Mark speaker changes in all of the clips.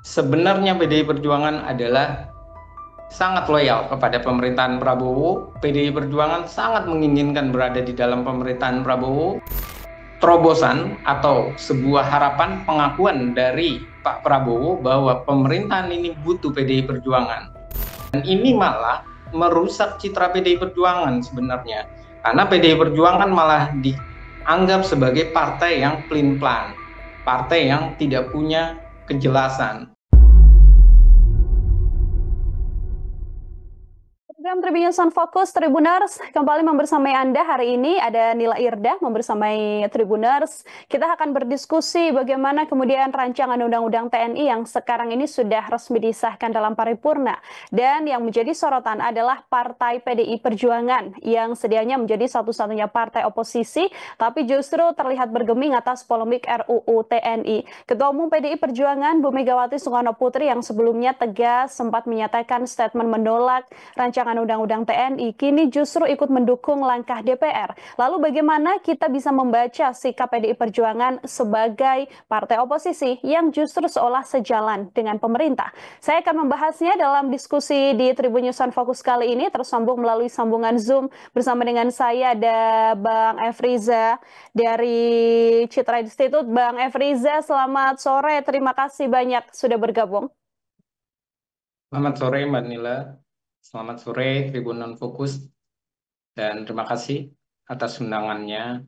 Speaker 1: Sebenarnya PDI Perjuangan adalah sangat loyal kepada pemerintahan Prabowo. PDI Perjuangan sangat menginginkan berada di dalam pemerintahan Prabowo. Terobosan atau sebuah harapan pengakuan dari Pak Prabowo bahwa pemerintahan ini butuh PDI Perjuangan. Dan ini malah merusak citra PDI Perjuangan sebenarnya. Karena PDI Perjuangan malah dianggap sebagai partai yang pelin-pelan, partai yang tidak punya kejelasan.
Speaker 2: Program Tribunnews on Fokus Tribuners kembali membersamai Anda hari ini. Ada Nila Irdah membersamai Tribuners. Kita akan berdiskusi bagaimana kemudian rancangan Undang-Undang TNI yang sekarang ini sudah resmi disahkan dalam paripurna. Dan yang menjadi sorotan adalah Partai PDI Perjuangan yang sedianya menjadi satu-satunya partai oposisi, tapi justru terlihat bergeming atas polemik RUU TNI. Ketua Umum PDI Perjuangan Bu Megawati Soekarno Putri yang sebelumnya tegas sempat menyatakan statement menolak rancangan Undang-Undang TNI kini justru ikut mendukung langkah DPR. Lalu bagaimana kita bisa membaca sikap PDI Perjuangan sebagai partai oposisi yang justru seolah sejalan dengan pemerintah? Saya akan membahasnya dalam diskusi di Tribunnews on Fokus kali ini, tersambung melalui sambungan Zoom bersama dengan saya ada Bang Efriza dari Citra Institute. Bang Efriza, selamat sore. Terima kasih banyak sudah bergabung.
Speaker 1: Selamat sore Mbak Nila, selamat sore Tribun Fokus, dan terima kasih atas undangannya.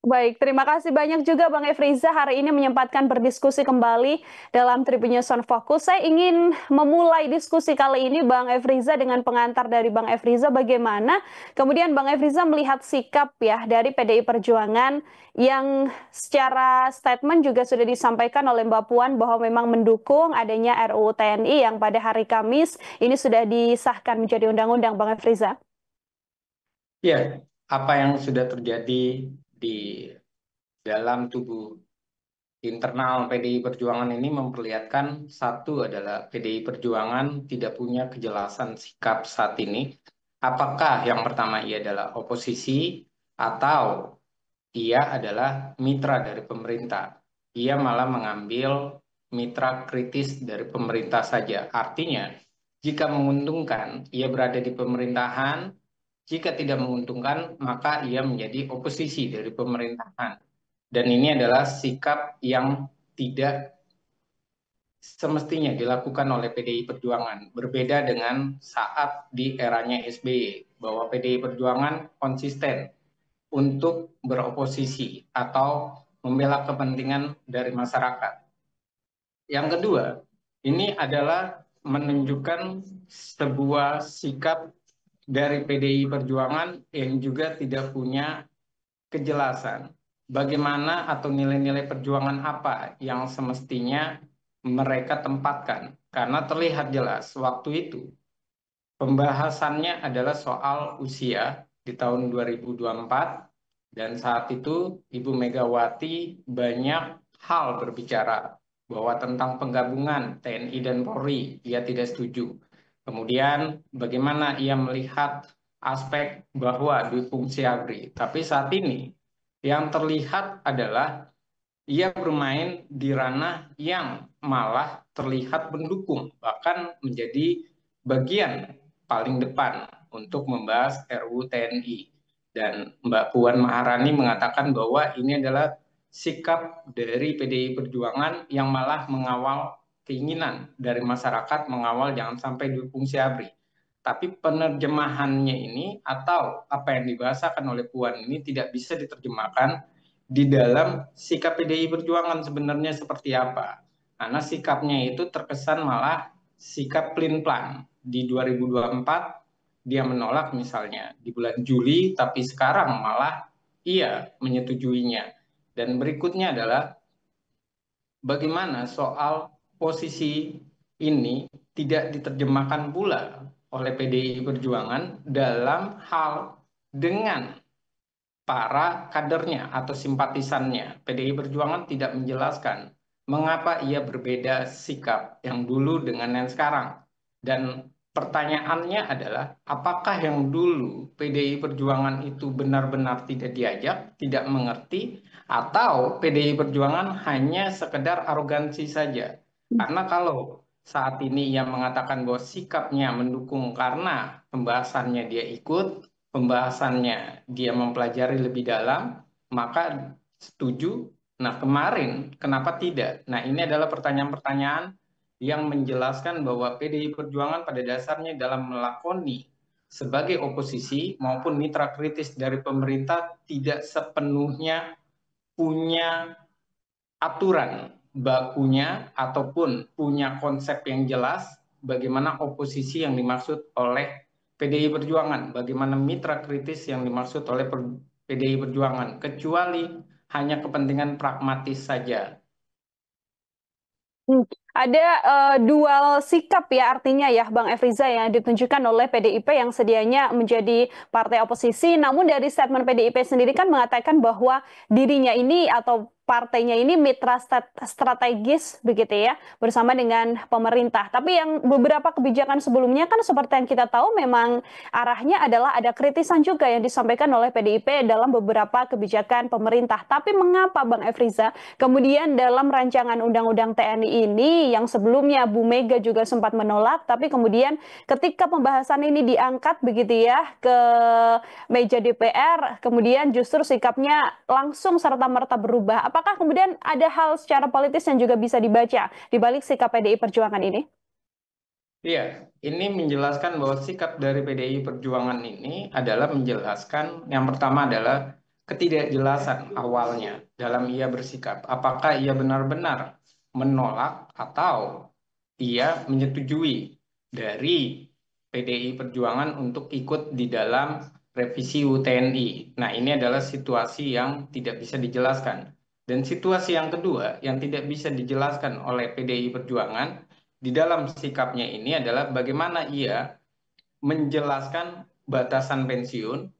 Speaker 2: Baik, terima kasih banyak juga Bang Efriza hari ini menyempatkan berdiskusi kembali dalam Tribunnews on Fokus. Saya ingin memulai diskusi kali ini Bang Efriza dengan pengantar dari Bang Efriza bagaimana kemudian Bang Efriza melihat sikap ya dari PDI Perjuangan yang secara statement juga sudah disampaikan oleh Mbak Puan bahwa memang mendukung adanya RUU TNI yang pada hari Kamis ini sudah disahkan menjadi undang-undang Bang Efriza.
Speaker 1: Ya, apa yang sudah terjadi di dalam tubuh internal PDI Perjuangan ini memperlihatkan satu adalah PDI Perjuangan tidak punya kejelasan sikap saat ini. Apakah yang pertama ia adalah oposisi atau ia adalah mitra dari pemerintah. Ia malah mengambil mitra kritis dari pemerintah saja. Artinya, jika menguntungkan, ia berada di pemerintahan. Jika tidak menguntungkan, maka ia menjadi oposisi dari pemerintahan. Dan ini adalah sikap yang tidak semestinya dilakukan oleh PDI Perjuangan. Berbeda dengan saat di eranya SBY, bahwa PDI Perjuangan konsisten untuk beroposisi atau membela kepentingan dari masyarakat. Yang kedua, ini adalah menunjukkan sebuah sikap dari PDI Perjuangan yang juga tidak punya kejelasan bagaimana atau nilai-nilai perjuangan apa yang semestinya mereka tempatkan. Karena terlihat jelas waktu itu pembahasannya adalah soal usia di tahun 2024 dan saat itu Ibu Megawati banyak hal berbicara bahwa tentang penggabungan TNI dan Polri ia tidak setuju. Kemudian bagaimana ia melihat aspek bahwa difungsi ABRI. Tapi saat ini yang terlihat adalah ia bermain di ranah yang malah terlihat mendukung, bahkan menjadi bagian paling depan untuk membahas RUU TNI. Dan Mbak Puan Maharani mengatakan bahwa ini adalah sikap dari PDI Perjuangan yang malah mengawal keinginan dari masyarakat mengawal jangan sampai difungsi ABRI. Tapi penerjemahannya ini atau apa yang dibahasakan oleh Puan ini tidak bisa diterjemahkan di dalam sikap PDI Perjuangan sebenarnya seperti apa. Karena sikapnya itu terkesan malah sikap pelin-pelan. Di 2024 dia menolak misalnya di bulan Juli, tapi sekarang malah ia menyetujuinya. Dan berikutnya adalah bagaimana soal posisi ini tidak diterjemahkan pula oleh PDI Perjuangan dalam hal dengan para kadernya atau simpatisannya. PDI Perjuangan tidak menjelaskan mengapa ia berbeda sikap yang dulu dengan yang sekarang. Dan pertanyaannya adalah apakah yang dulu PDI Perjuangan itu benar-benar tidak diajak, tidak mengerti, atau PDI Perjuangan hanya sekedar arogansi saja. Karena kalau saat ini ia mengatakan bahwa sikapnya mendukung karena pembahasannya dia ikut, pembahasannya dia mempelajari lebih dalam, maka setuju. Nah, kemarin kenapa tidak? Nah, ini adalah pertanyaan-pertanyaan yang menjelaskan bahwa PDI Perjuangan pada dasarnya dalam melakoni sebagai oposisi maupun mitra kritis dari pemerintah tidak sepenuhnya punya aturan bakunya ataupun punya konsep yang jelas bagaimana oposisi yang dimaksud oleh PDI Perjuangan, bagaimana mitra kritis yang dimaksud oleh PDI Perjuangan, kecuali hanya kepentingan pragmatis saja.
Speaker 2: Ada dual sikap ya artinya ya Bang Efriza yang ditunjukkan oleh PDIP yang sedianya menjadi partai oposisi, namun dari statement PDIP sendiri kan mengatakan bahwa dirinya ini atau partainya ini mitra strategis begitu ya bersama dengan pemerintah. Tapi yang beberapa kebijakan sebelumnya kan seperti yang kita tahu memang arahnya adalah ada kritisan juga yang disampaikan oleh PDIP dalam beberapa kebijakan pemerintah. Tapi mengapa Bang Efriza kemudian dalam rancangan Undang-Undang TNI ini yang sebelumnya Bu Mega juga sempat menolak, tapi kemudian ketika pembahasan ini diangkat begitu ya ke meja DPR, kemudian justru sikapnya langsung serta-merta berubah. Apakah kemudian ada hal secara politis yang juga bisa dibaca di balik sikap PDI Perjuangan ini?
Speaker 1: Iya, ini menjelaskan bahwa sikap dari PDI Perjuangan ini adalah menjelaskan yang pertama adalah ketidakjelasan awalnya dalam ia bersikap. Apakah ia benar-benar menolak atau ia menyetujui dari PDI Perjuangan untuk ikut di dalam revisi UTNI. Nah, ini adalah situasi yang tidak bisa dijelaskan. Dan situasi yang kedua yang tidak bisa dijelaskan oleh PDI Perjuangan di dalam sikapnya ini adalah bagaimana ia menjelaskan batasan pensiun,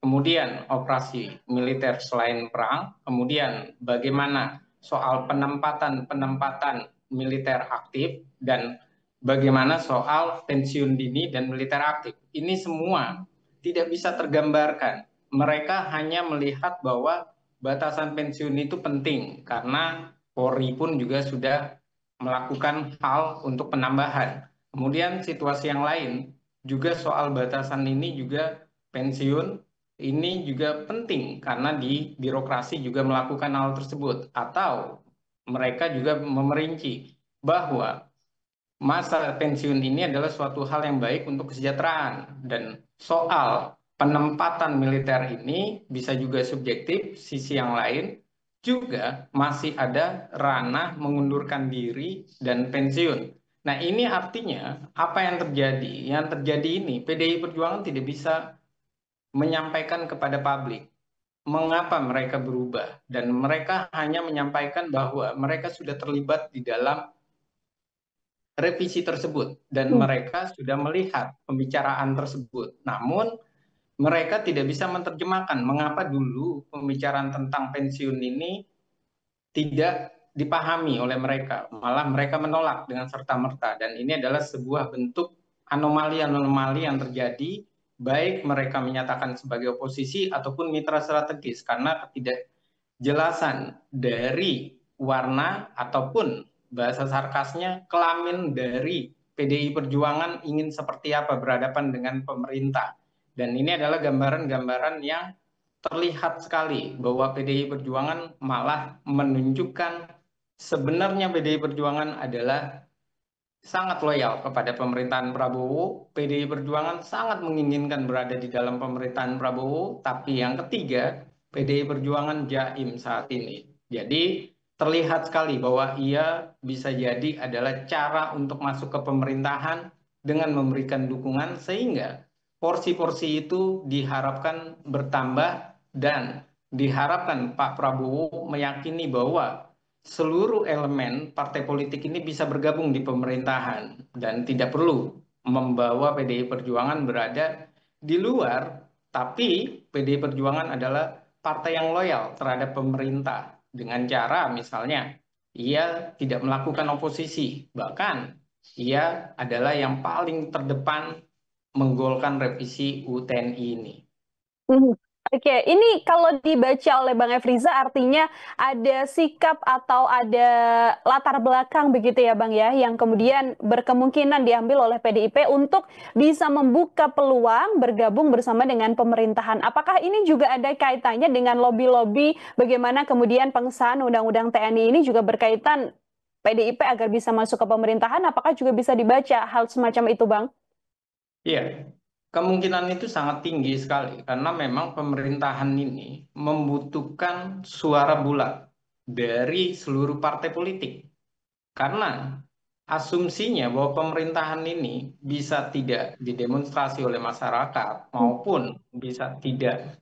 Speaker 1: kemudian operasi militer selain perang, kemudian bagaimana soal penempatan militer aktif, dan bagaimana soal pensiun dini dan militer aktif. Ini semua tidak bisa tergambarkan. Mereka hanya melihat bahwa batasan pensiun itu penting karena Polri pun juga sudah melakukan hal untuk penambahan. Kemudian situasi yang lain juga soal batasan ini juga pensiun ini juga penting karena di birokrasi juga melakukan hal tersebut atau mereka juga memerinci bahwa masa pensiun ini adalah suatu hal yang baik untuk kesejahteraan dan soal penempatan militer ini bisa juga subjektif, sisi yang lain juga masih ada ranah mengundurkan diri dan pensiun. Nah, ini artinya apa yang terjadi? Yang terjadi ini PDI Perjuangan tidak bisa menyampaikan kepada publik mengapa mereka berubah dan mereka hanya menyampaikan bahwa mereka sudah terlibat di dalam revisi tersebut dan
Speaker 2: Hmm.
Speaker 1: mereka sudah melihat pembicaraan tersebut. Namun mereka tidak bisa menerjemahkan mengapa dulu pembicaraan tentang pensiun ini tidak dipahami oleh mereka, malah mereka menolak dengan serta-merta dan ini adalah sebuah bentuk anomali-anomali yang terjadi baik mereka menyatakan sebagai oposisi ataupun mitra strategis karena ketidakjelasan dari warna ataupun bahasa sarkasnya kelamin dari PDI Perjuangan ingin seperti apa berhadapan dengan pemerintah. Dan ini adalah gambaran-gambaran yang terlihat sekali bahwa PDI Perjuangan malah menunjukkan sebenarnya PDI Perjuangan adalah sangat loyal kepada pemerintahan Prabowo. PDI Perjuangan sangat menginginkan berada di dalam pemerintahan Prabowo. Tapi yang ketiga, PDI Perjuangan jaim saat ini. Jadi terlihat sekali bahwa ia bisa jadi adalah cara untuk masuk ke pemerintahan dengan memberikan dukungan sehingga porsi-porsi itu diharapkan bertambah dan diharapkan Pak Prabowo meyakini bahwa seluruh elemen partai politik ini bisa bergabung di pemerintahan dan tidak perlu membawa PDI Perjuangan berada di luar, tapi PDI Perjuangan adalah partai yang loyal terhadap pemerintah dengan cara misalnya ia tidak melakukan oposisi, bahkan ia adalah yang paling terdepan menggolkan revisi UTNI ini.
Speaker 2: Mhm. Oke, ini kalau dibaca oleh Bang Efriza artinya ada sikap atau ada latar belakang begitu ya Bang ya, yang kemudian berkemungkinan diambil oleh PDIP untuk bisa membuka peluang bergabung bersama dengan pemerintahan. Apakah ini juga ada kaitannya dengan lobby-lobby bagaimana kemudian pengesahan Undang-Undang TNI ini juga berkaitan PDIP agar bisa masuk ke pemerintahan? Apakah juga bisa dibaca hal semacam itu Bang?
Speaker 1: Iya, kemungkinan itu sangat tinggi sekali karena memang pemerintahan ini membutuhkan suara bulat dari seluruh partai politik. Karena asumsinya bahwa pemerintahan ini bisa tidak didemonstrasi oleh masyarakat maupun bisa tidak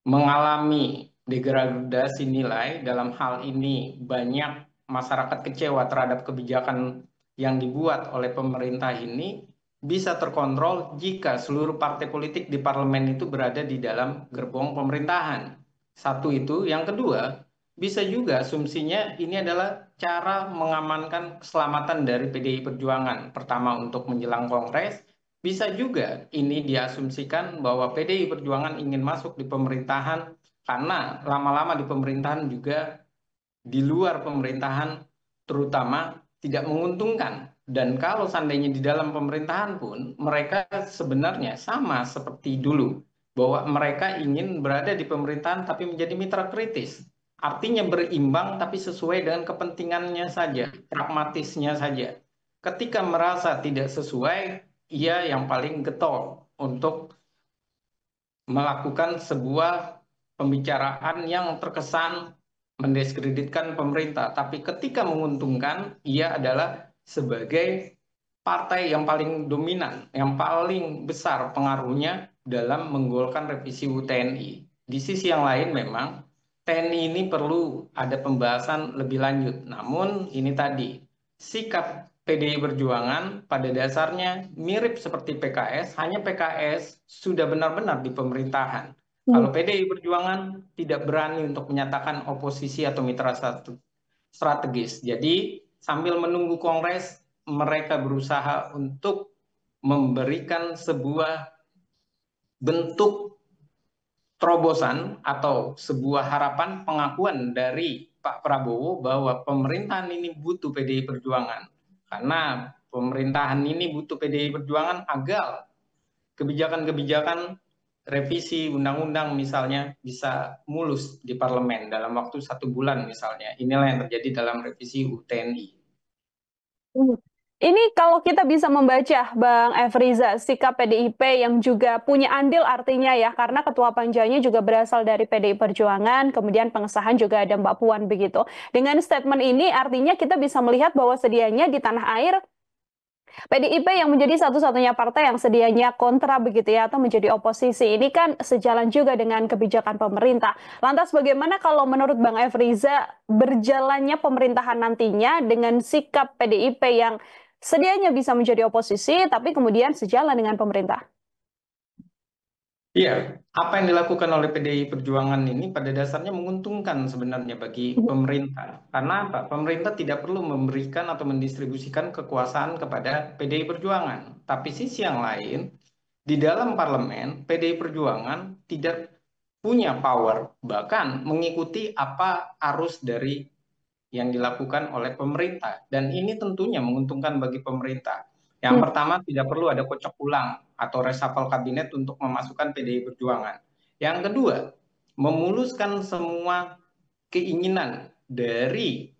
Speaker 1: mengalami degradasi nilai. Dalam hal ini banyak masyarakat kecewa terhadap kebijakan yang dibuat oleh pemerintah ini bisa terkontrol jika seluruh partai politik di parlemen itu berada di dalam gerbong pemerintahan. Satu itu, yang kedua, bisa juga asumsinya ini adalah cara mengamankan keselamatan dari PDI Perjuangan. Pertama untuk menjelang Kongres, bisa juga ini diasumsikan bahwa PDI Perjuangan ingin masuk di pemerintahan karena lama-lama di pemerintahan juga di luar pemerintahan terutama tidak menguntungkan. Dan kalau seandainya di dalam pemerintahan pun mereka sebenarnya sama seperti dulu bahwa mereka ingin berada di pemerintahan tapi menjadi mitra kritis. Artinya berimbang tapi sesuai dengan kepentingannya saja, pragmatisnya saja. Ketika merasa tidak sesuai, ia yang paling getol untuk melakukan sebuah pembicaraan yang terkesan mendiskreditkan pemerintah. Tapi ketika menguntungkan, ia adalah sebagai partai yang paling dominan, yang paling besar pengaruhnya dalam menggolkan revisi UTNI. Di sisi yang lain memang TNI ini perlu ada pembahasan lebih lanjut. Namun ini tadi, sikap PDI Perjuangan pada dasarnya mirip seperti PKS, hanya PKS sudah benar-benar di pemerintahan.
Speaker 2: Hmm.
Speaker 1: Kalau PDI Perjuangan tidak berani untuk menyatakan oposisi atau mitra strategis. Jadi sambil menunggu Kongres, mereka berusaha untuk memberikan sebuah bentuk terobosan atau sebuah harapan pengakuan dari Pak Prabowo bahwa pemerintahan ini butuh PDI Perjuangan. Karena pemerintahan ini butuh PDI Perjuangan agar kebijakan-kebijakan revisi undang-undang misalnya bisa mulus di parlemen dalam waktu 1 bulan misalnya. Inilah yang terjadi dalam revisi UTNI.
Speaker 2: Hmm. Ini kalau kita bisa membaca, Bang Efriza, sikap PDIP yang juga punya andil artinya ya, karena ketua panjanya juga berasal dari PDI Perjuangan, kemudian pengesahan juga ada Mbak Puan begitu. Dengan statement ini artinya kita bisa melihat bahwa sedianya di tanah air PDIP yang menjadi satu-satunya partai yang sedianya kontra begitu ya, atau menjadi oposisi. Ini kan sejalan juga dengan kebijakan pemerintah. Lantas bagaimana kalau menurut Bang Efriza berjalannya pemerintahan nantinya dengan sikap PDIP yang sedianya bisa menjadi oposisi, tapi kemudian sejalan dengan pemerintah?
Speaker 1: Iya, apa yang dilakukan oleh PDI Perjuangan ini pada dasarnya menguntungkan sebenarnya bagi pemerintah. Karena apa? Pemerintah tidak perlu memberikan atau mendistribusikan kekuasaan kepada PDI Perjuangan. Tapi sisi yang lain, di dalam parlemen, PDI Perjuangan tidak punya power, bahkan mengikuti apa arus dari yang dilakukan oleh pemerintah. Dan ini tentunya menguntungkan bagi pemerintah. Yang
Speaker 2: Hmm.
Speaker 1: pertama, tidak perlu ada kocok ulang atau reshuffle kabinet untuk memasukkan PDI Perjuangan. Yang kedua, memuluskan semua keinginan dari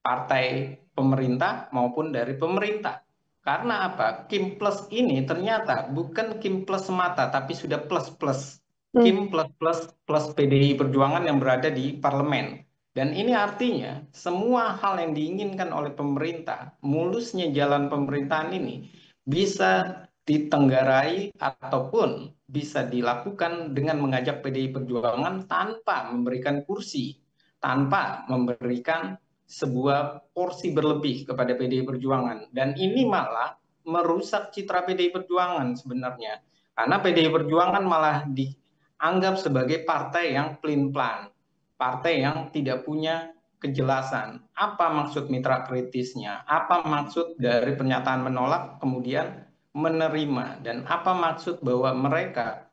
Speaker 1: partai pemerintah maupun dari pemerintah. Karena apa? Kim Plus ini ternyata bukan Kim Plus semata, tapi sudah plus-plus.
Speaker 2: Hmm.
Speaker 1: Kim plus plus PDI Perjuangan yang berada di parlemen. Dan ini artinya semua hal yang diinginkan oleh pemerintah, mulusnya jalan pemerintahan ini bisa ditenggarai ataupun bisa dilakukan dengan mengajak PDI Perjuangan tanpa memberikan kursi, tanpa memberikan sebuah porsi berlebih kepada PDI Perjuangan. Dan ini malah merusak citra PDI Perjuangan sebenarnya. Karena PDI Perjuangan malah dianggap sebagai partai yang pelin-pelan, partai yang tidak punya kejelasan. Apa maksud mitra kritisnya? Apa maksud dari pernyataan menolak kemudian menerima? Dan apa maksud bahwa mereka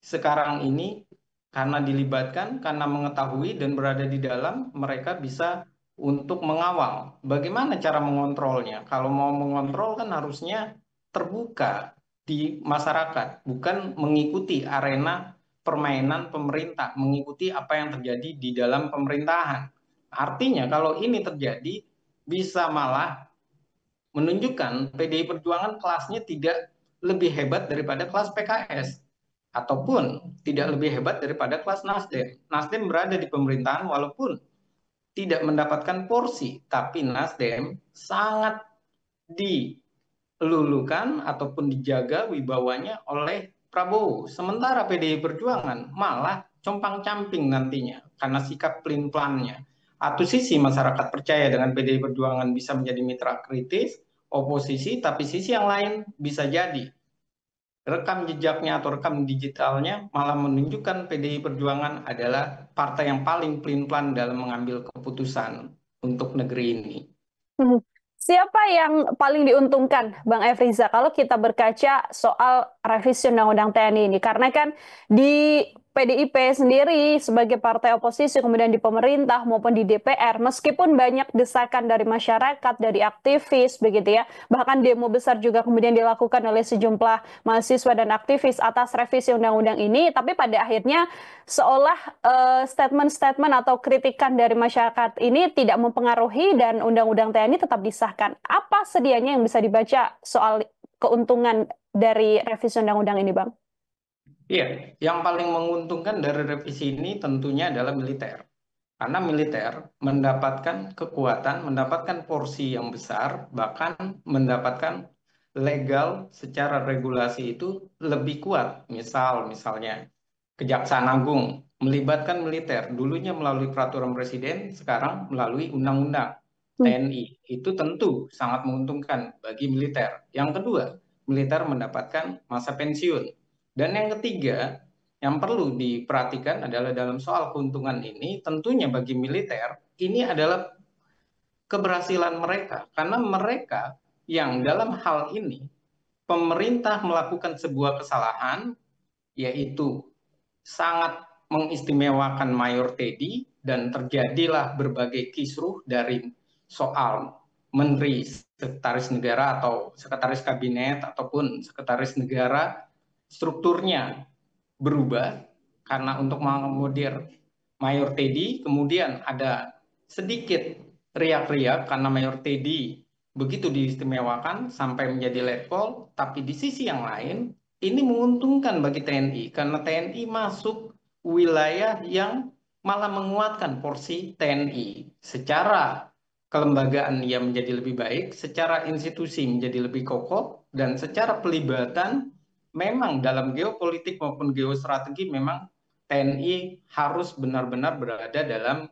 Speaker 1: sekarang ini karena dilibatkan, karena mengetahui dan berada di dalam, mereka bisa untuk mengawal. Bagaimana cara mengontrolnya? Kalau mau mengontrol kan harusnya terbuka di masyarakat, bukan mengikuti arena permainan pemerintah, mengikuti apa yang terjadi di dalam pemerintahan. Artinya kalau ini terjadi, bisa malah menunjukkan PDI Perjuangan kelasnya tidak lebih hebat daripada kelas PKS ataupun tidak lebih hebat daripada kelas Nasdem. Nasdem berada di pemerintahan walaupun tidak mendapatkan porsi, tapi Nasdem sangat dilulukan ataupun dijaga wibawanya oleh Prabowo. Sementara PDI Perjuangan malah compang-camping nantinya karena sikap pelin-pelannya. Satu sisi masyarakat percaya dengan PDI Perjuangan bisa menjadi mitra kritis, oposisi, tapi sisi yang lain bisa jadi rekam jejaknya atau rekam digitalnya malah menunjukkan PDI Perjuangan adalah partai yang paling pelin-pelan dalam mengambil keputusan untuk negeri ini.
Speaker 2: Hmm. Siapa yang paling diuntungkan, Bang Efriza, kalau kita berkaca soal revisi Undang-Undang TNI ini? Karena kan di PDIP sendiri sebagai partai oposisi, kemudian di pemerintah maupun di DPR, meskipun banyak desakan dari masyarakat, dari aktivis, begitu ya, bahkan demo besar juga kemudian dilakukan oleh sejumlah mahasiswa dan aktivis atas revisi Undang-Undang ini, tapi pada akhirnya seolah statement-statement atau kritikan dari masyarakat ini tidak mempengaruhi dan Undang-Undang TNI tetap disahkan. Apa sedianya yang bisa dibaca soal keuntungan dari revisi Undang-Undang ini, Bang?
Speaker 1: Iya, yang paling menguntungkan dari revisi ini tentunya adalah militer. Karena militer mendapatkan kekuatan, mendapatkan porsi yang besar, bahkan mendapatkan legal secara regulasi itu lebih kuat. Misalnya Kejaksaan Agung melibatkan militer, dulunya melalui peraturan presiden, sekarang melalui undang-undang
Speaker 2: Hmm.
Speaker 1: TNI. Itu tentu sangat menguntungkan bagi militer. Yang kedua, militer mendapatkan masa pensiun. Dan yang ketiga, yang perlu diperhatikan adalah dalam soal keuntungan ini, tentunya bagi militer, ini adalah keberhasilan mereka. Karena mereka yang dalam hal ini, pemerintah melakukan sebuah kesalahan, yaitu sangat mengistimewakan Mayor Teddy, dan terjadilah berbagai kisruh dari soal menteri, sekretaris negara atau sekretaris kabinet ataupun sekretaris negara, strukturnya berubah karena untuk mengakomodir Mayor Teddy, kemudian ada sedikit riak-riak karena Mayor Teddy begitu diistimewakan sampai menjadi letkol, tapi di sisi yang lain ini menguntungkan bagi TNI karena TNI masuk wilayah yang malah menguatkan porsi TNI. Secara kelembagaan ia menjadi lebih baik, secara institusi menjadi lebih kokoh, dan secara pelibatan memang dalam geopolitik maupun geostrategi memang TNI harus benar-benar berada dalam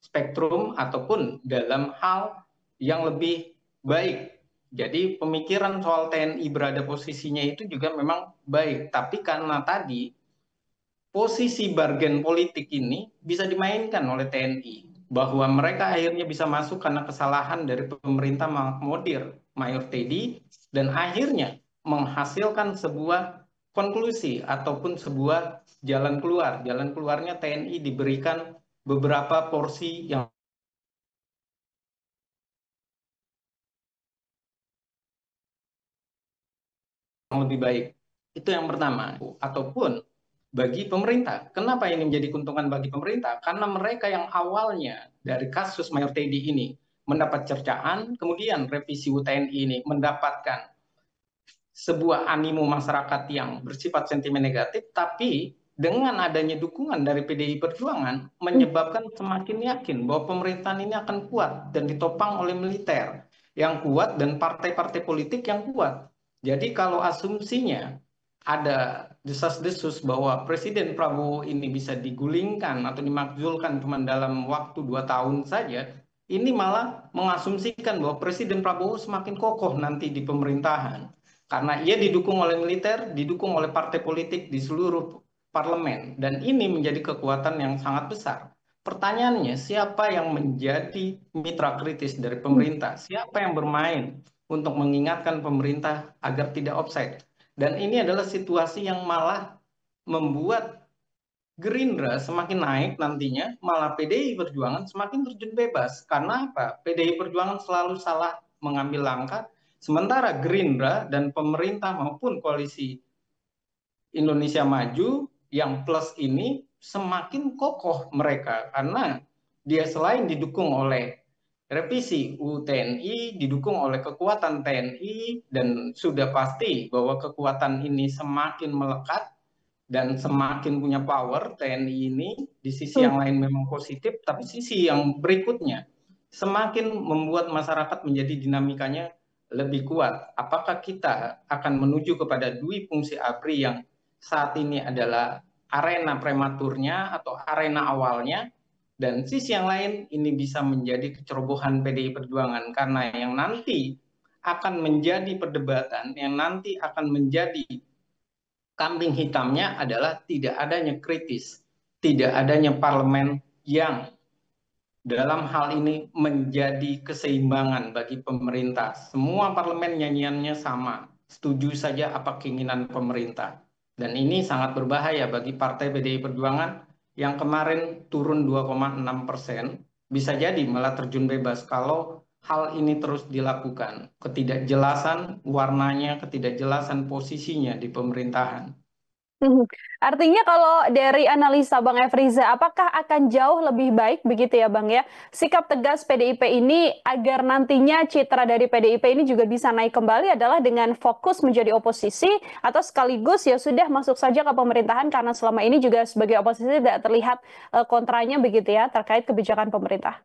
Speaker 1: spektrum ataupun dalam hal yang lebih baik. Jadi pemikiran soal TNI berada posisinya itu juga memang baik, tapi karena tadi posisi bargain politik ini bisa dimainkan oleh TNI bahwa mereka akhirnya bisa masuk karena kesalahan dari pemerintah mengakomodir Mayor Teddy dan akhirnya menghasilkan sebuah konklusi ataupun sebuah jalan keluar. Jalan keluarnya TNI diberikan beberapa porsi yang lebih baik. Itu yang pertama. Ataupun bagi pemerintah. Kenapa ini menjadi keuntungan bagi pemerintah? Karena mereka yang awalnya dari kasus Mayor Teddy ini mendapat cercaan, kemudian revisi UTNI ini mendapatkan sebuah animo masyarakat yang bersifat sentimen negatif, tapi dengan adanya dukungan dari PDI Perjuangan menyebabkan semakin yakin bahwa pemerintahan ini akan kuat dan ditopang oleh militer yang kuat dan partai-partai politik yang kuat. Jadi kalau asumsinya ada desas-desus bahwa Presiden Prabowo ini bisa digulingkan atau dimakzulkan cuma dalam waktu 2 tahun saja, ini malah mengasumsikan bahwa Presiden Prabowo semakin kokoh nanti di pemerintahan karena ia didukung oleh militer, didukung oleh partai politik di seluruh parlemen, dan ini menjadi kekuatan yang sangat besar. Pertanyaannya, siapa yang menjadi mitra kritis dari pemerintah? Siapa yang bermain untuk mengingatkan pemerintah agar tidak offside? Dan ini adalah situasi yang malah membuat Gerindra semakin naik nantinya, malah PDI Perjuangan semakin terjun bebas. Karena apa? PDI Perjuangan selalu salah mengambil langkah, sementara Gerindra dan pemerintah maupun koalisi Indonesia Maju yang plus ini semakin kokoh mereka karena dia selain didukung oleh revisi UU TNI, didukung oleh kekuatan TNI, dan sudah pasti bahwa kekuatan ini semakin melekat dan semakin punya power TNI ini. Di sisi yang lain memang positif, tapi sisi yang berikutnya semakin membuat masyarakat menjadi dinamikanya lebih kuat. Apakah kita akan menuju kepada dui fungsi ABRI yang saat ini adalah arena prematurnya atau arena awalnya, dan sisi yang lain ini bisa menjadi kecerobohan PDI Perjuangan, karena yang nanti akan menjadi perdebatan, yang nanti akan menjadi kambing hitamnya adalah tidak adanya kritis, tidak adanya parlemen yang dalam hal ini menjadi keseimbangan bagi pemerintah. Semua parlemen nyanyiannya sama, setuju saja apa keinginan pemerintah. Dan ini sangat berbahaya bagi Partai PDI Perjuangan yang kemarin turun 2,6%, bisa jadi malah terjun bebas kalau hal ini terus dilakukan. Ketidakjelasan warnanya, ketidakjelasan posisinya di pemerintahan.
Speaker 2: Artinya kalau dari analisa Bang Efriza, apakah akan jauh lebih baik begitu ya Bang ya, sikap tegas PDIP ini agar nantinya citra dari PDIP ini juga bisa naik kembali adalah dengan fokus menjadi oposisi atau sekaligus ya sudah masuk saja ke pemerintahan karena selama ini juga sebagai oposisi tidak terlihat kontranya begitu ya terkait kebijakan pemerintah.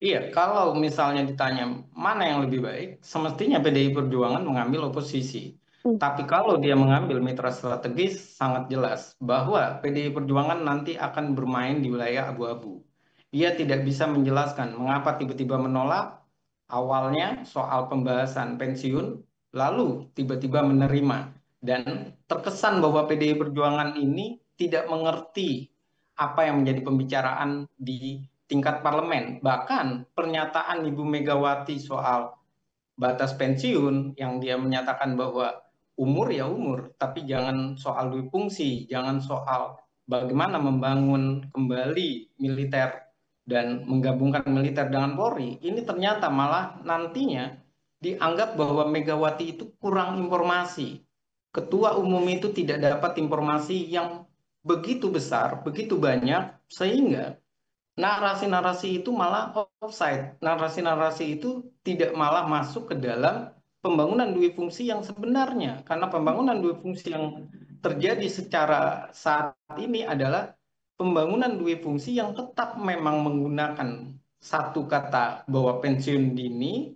Speaker 1: Iya, kalau misalnya ditanya mana yang lebih baik, semestinya PDI Perjuangan mengambil oposisi.
Speaker 2: Hmm.
Speaker 1: Tapi kalau dia mengambil mitra strategis, sangat jelas bahwa PDI Perjuangan nanti akan bermain di wilayah abu-abu. Ia tidak bisa menjelaskan mengapa tiba-tiba menolak awalnya soal pembahasan pensiun, lalu tiba-tiba menerima. Dan terkesan bahwa PDI Perjuangan ini tidak mengerti apa yang menjadi pembicaraan di tingkat parlemen. Bahkan pernyataan Ibu Megawati soal batas pensiun yang dia menyatakan bahwa umur ya umur, tapi jangan soal dui fungsi, jangan soal bagaimana membangun kembali militer dan menggabungkan militer dengan Polri. Ini ternyata malah nantinya dianggap bahwa Megawati itu kurang informasi. Ketua umum itu tidak dapat informasi yang begitu besar, begitu banyak, sehingga narasi-narasi itu malah offside. Narasi-narasi itu tidak malah masuk ke dalam pembangunan dui fungsi yang sebenarnya. Karena pembangunan dui fungsi yang terjadi secara saat ini adalah pembangunan dui fungsi yang tetap memang menggunakan satu kata bahwa pensiun dini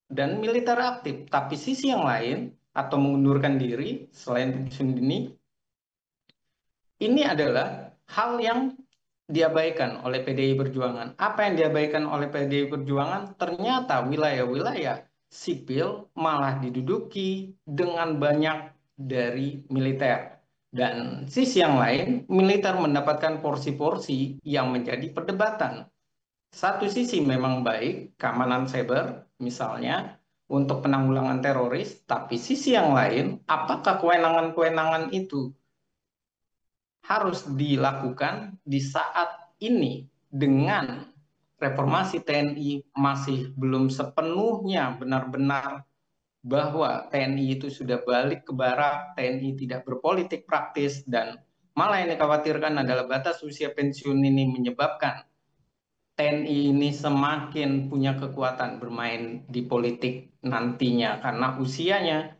Speaker 1: dan militer aktif. Tapi sisi yang lain atau mengundurkan diri selain pensiun dini, ini adalah hal yang diabaikan oleh PDI Perjuangan. Apa yang diabaikan oleh PDI Perjuangan? Ternyata wilayah-wilayah sipil malah diduduki dengan banyak dari militer. Dan sisi yang lain, militer mendapatkan porsi-porsi yang menjadi perdebatan. Satu sisi memang baik, keamanan cyber misalnya, untuk penanggulangan teroris, tapi sisi yang lain, apakah kewenangan-kewenangan itu harus dilakukan di saat ini dengan reformasi TNI masih belum sepenuhnya benar-benar bahwa TNI itu sudah balik ke barak, TNI tidak berpolitik praktis, dan malah yang dikhawatirkan adalah batas usia pensiun ini menyebabkan TNI ini semakin punya kekuatan bermain di politik nantinya karena usianya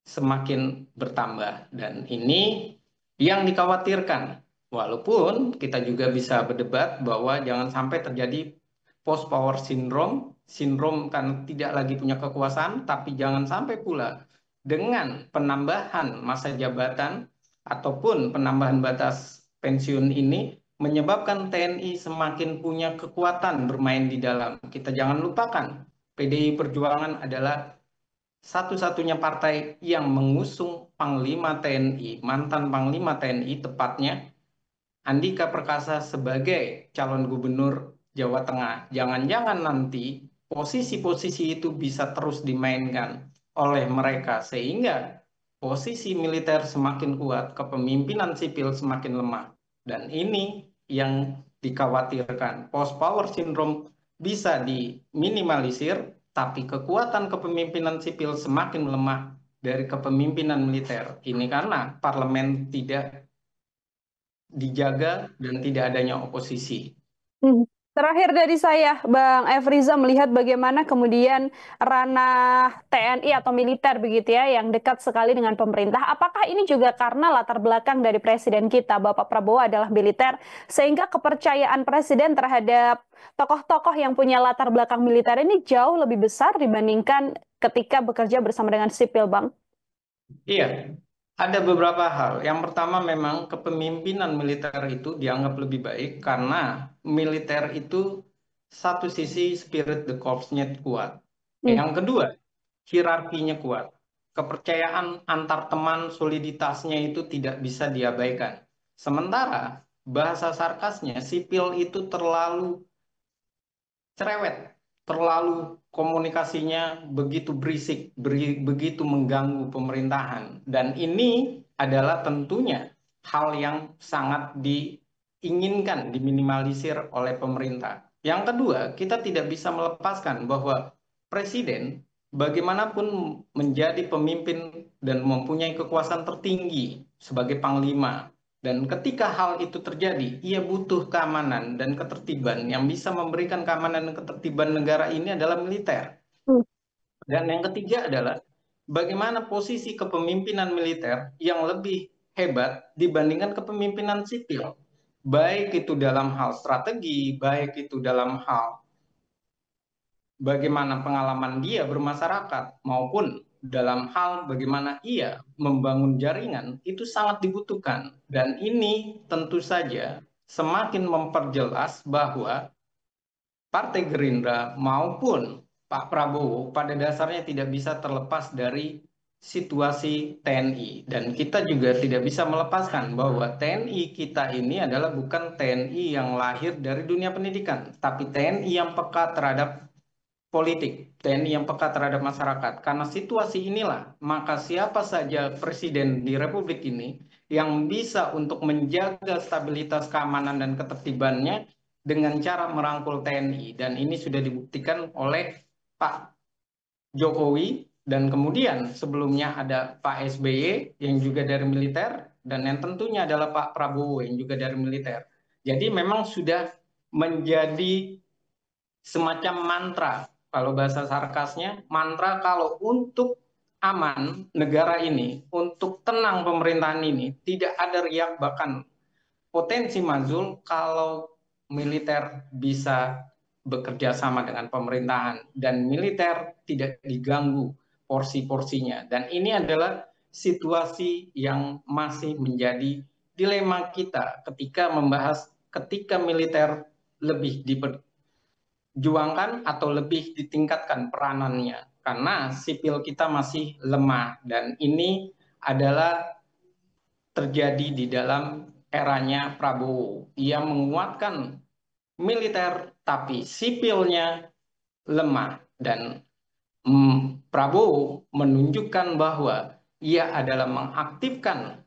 Speaker 1: semakin bertambah, dan ini yang dikhawatirkan. Walaupun kita juga bisa berdebat bahwa jangan sampai terjadi post power syndrome, sindrom karena tidak lagi punya kekuasaan, tapi jangan sampai pula dengan penambahan masa jabatan ataupun penambahan batas pensiun ini menyebabkan TNI semakin punya kekuatan bermain di dalam. Kita jangan lupakan, PDI Perjuangan adalah satu-satunya partai yang mengusung Panglima TNI, mantan Panglima TNI tepatnya, Andika Perkasa sebagai calon gubernur Jawa Tengah. Jangan-jangan nanti posisi-posisi itu bisa terus dimainkan oleh mereka, sehingga posisi militer semakin kuat, kepemimpinan sipil semakin lemah. Dan ini yang dikhawatirkan. Post-power syndrome bisa diminimalisir, tapi kekuatan kepemimpinan sipil semakin lemah dari kepemimpinan militer. Ini karena parlemen tidak dijaga dan tidak adanya oposisi.
Speaker 2: Terakhir dari saya, Bang Efriza melihat bagaimana kemudian ranah TNI atau militer begitu ya, yang dekat sekali dengan pemerintah. Apakah ini juga karena latar belakang dari presiden kita, Bapak Prabowo adalah militer, sehingga kepercayaan presiden terhadap tokoh-tokoh yang punya latar belakang militer ini jauh lebih besar dibandingkan ketika bekerja bersama dengan sipil, Bang?
Speaker 1: Iya, ada beberapa hal. Yang pertama memang kepemimpinan militer itu dianggap lebih baik karena militer itu satu sisi spirit the corps-nya kuat.
Speaker 2: Hmm.
Speaker 1: Yang kedua, hierarkinya kuat. Kepercayaan antar teman, soliditasnya itu tidak bisa diabaikan. Sementara bahasa sarkasnya, sipil itu terlalu cerewet, terlalu komunikasinya begitu berisik, begitu mengganggu pemerintahan. Dan ini adalah tentunya hal yang sangat diinginkan, diminimalisir oleh pemerintah. Yang kedua, kita tidak bisa melepaskan bahwa presiden bagaimanapun menjadi pemimpin dan mempunyai kekuasaan tertinggi sebagai panglima, dan ketika hal itu terjadi, ia butuh keamanan dan ketertiban. Yang bisa memberikan keamanan dan ketertiban negara ini adalah militer.
Speaker 2: Hmm.
Speaker 1: Dan yang ketiga adalah bagaimana posisi kepemimpinan militer yang lebih hebat dibandingkan kepemimpinan sipil. Baik itu dalam hal strategi, baik itu dalam hal bagaimana pengalaman dia bermasyarakat maupun dalam hal bagaimana ia membangun jaringan itu sangat dibutuhkan. Dan ini tentu saja semakin memperjelas bahwa Partai Gerindra maupun Pak Prabowo pada dasarnya tidak bisa terlepas dari situasi TNI. Dan kita juga tidak bisa melepaskan bahwa TNI kita ini adalah bukan TNI yang lahir dari dunia pendidikan, tapi TNI yang peka terhadap politik, TNI yang peka terhadap masyarakat. Karena situasi inilah, maka siapa saja presiden di Republik ini yang bisa untuk menjaga stabilitas keamanan dan ketertibannya dengan cara merangkul TNI. Dan ini sudah dibuktikan oleh Pak Jokowi, dan kemudian sebelumnya ada Pak SBY yang juga dari militer, dan yang tentunya adalah Pak Prabowo yang juga dari militer. Jadi memang sudah menjadi semacam mantra, kalau bahasa sarkasnya, mantra kalau untuk aman negara ini, untuk tenang pemerintahan ini, tidak ada riak bahkan potensi mazul kalau militer bisa bekerja sama dengan pemerintahan dan militer tidak diganggu porsi-porsinya. Dan ini adalah situasi yang masih menjadi dilema kita ketika membahas ketika militer lebih juangkan atau lebih ditingkatkan peranannya karena sipil kita masih lemah, dan ini adalah terjadi di dalam eranya Prabowo. Ia menguatkan militer tapi sipilnya lemah, dan Prabowo menunjukkan bahwa ia adalah mengaktifkan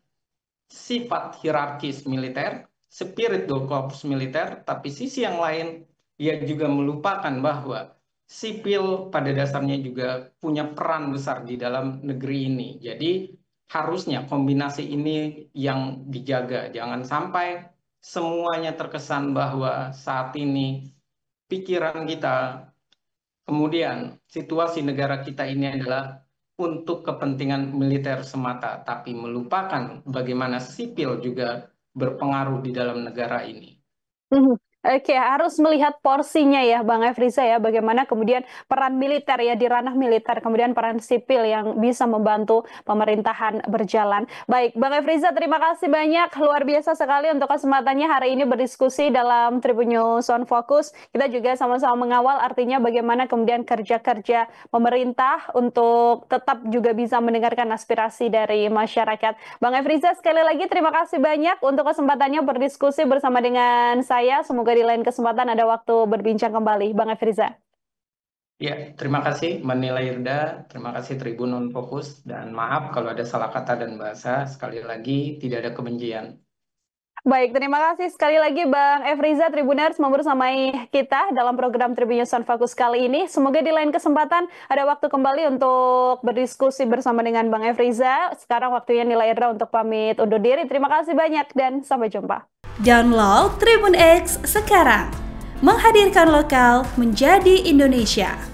Speaker 1: sifat hierarkis militer, spirit del corps militer, tapi sisi yang lain ia juga melupakan bahwa sipil pada dasarnya juga punya peran besar di dalam negeri ini. Jadi harusnya kombinasi ini yang dijaga. Jangan sampai semuanya terkesan bahwa saat ini pikiran kita, kemudian situasi negara kita ini adalah untuk kepentingan militer semata, tapi melupakan bagaimana sipil juga berpengaruh di dalam negara ini.
Speaker 2: Mhm. Oke, harus melihat porsinya ya, Bang Efriza ya, bagaimana kemudian peran militer ya di ranah militer, kemudian peran sipil yang bisa membantu pemerintahan berjalan. Baik, Bang Efriza, terima kasih banyak, luar biasa sekali untuk kesempatannya hari ini berdiskusi dalam Tribun News on Focus. Kita juga sama-sama mengawal artinya bagaimana kemudian kerja-kerja pemerintah untuk tetap juga bisa mendengarkan aspirasi dari masyarakat. Bang Efriza, sekali lagi terima kasih banyak untuk kesempatannya berdiskusi bersama dengan saya. Semoga di lain kesempatan ada waktu berbincang kembali, Bang Efriza.
Speaker 1: Ya, terima kasih Mbak Nila Irda, terima kasih Tribun Fokus, dan maaf kalau ada salah kata dan bahasa. Sekali lagi, tidak ada kebencian.
Speaker 2: Baik, terima kasih sekali lagi Bang Efriza Tribuners membersamai kita dalam program Tribun News on Focus kali ini. Semoga di lain kesempatan ada waktu kembali untuk berdiskusi bersama dengan Bang Efriza. Sekarang waktunya Nila Irda untuk pamit undur diri. Terima kasih banyak dan sampai jumpa.
Speaker 3: Download Tribun X sekarang. Menghadirkan lokal menjadi Indonesia.